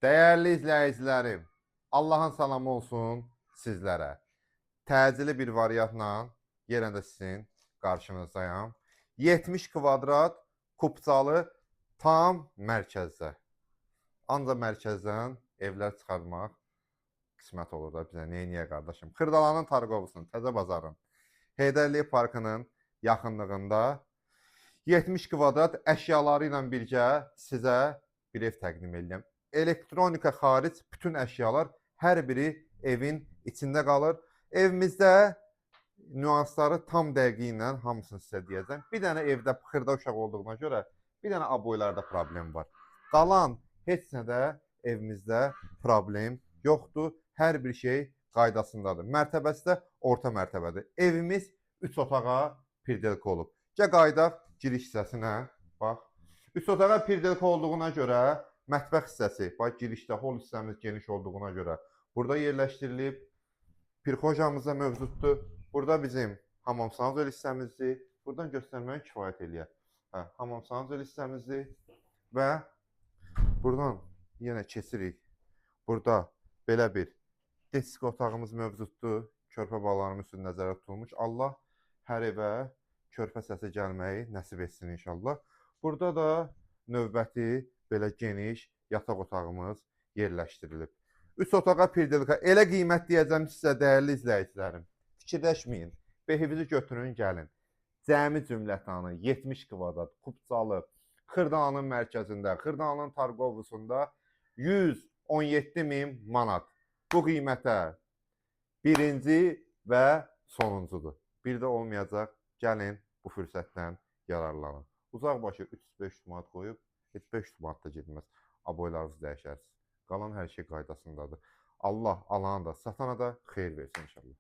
Değerli izləyicilərim, Allahın salamı olsun sizlərə. Təcili bir variantla yenə də sizin qarşınızdayım. 70 kvadrat kubcalı tam mərkəzdə. Ancaq mərkəzdən evlər çıxartmaq qismət olur da bizə. Neyniyə qardaşım? Xırdalanın Targovusun, Təzə Bazarın, Heydərli Parkının yaxınlığında 70 kvadrat əşyaları ilə birgə sizə bir ev təqdim edirəm. Elektronika xaric bütün əşyalar hər biri evin içində qalır. Evimizdə nüansları tam dəqiqi ilə hamısını sizə deyəcəm. Bir dənə evdə xırda uşaq olduğuna görə bir dənə aboylarda problem var. Qalan heç nədə evimizdə problem yoxdur. Hər bir şey qaydasındadır. Mərtəbəsi də orta mərtəbədir. Evimiz 3 otağa pirdelka olub. Gəl qaydaq giriş hissəsinə. Bax. 3 otağa pirdelka olduğuna görə mətbəx hissəsi, bax girişdə hol hissəmiz geniş olduğuna görə burada yerləşdirilib. Pirxojamız da mövcuddur. Burada bizim hamam sanuzel hissəmizdir. Buradan göstərməyə kifayət eləyər. Hamam sanuzel hissəmizdir və buradan yenə keçirik. Burada belə bir desk otağımız mövcuddur. Körpə balalarımız üçün nəzərdə tutulmuş. Allah hər evə körpə səsi gəlməyi nəsib etsin inşallah. Burada da növbəti belə geniş yataq otağımız yerləşdirilib. 3 otağa pirdelka. Elə qiymət deyəcəm sizə, dəyərli izləyicilərim. Fikirləşməyin. Behinizi götürün, gəlin. Cəmi cümlətanı 70 kvadrat kubcalı Xırdalanın mərkəzində, Xırdalanın Targovusunda 117.000 manat. Bu qiymətə birinci və sonuncudur. Bir də olmayacaq. Gəlin bu fürsətdən yararlanın. Uzaqbaşı 305 manat qoyub, heç 500 manat da getməz. Aboylarınızı dəyişərsiniz. Qalan hər şey qaydasındadır. Allah alana da, satana da xeyir versin inşallah.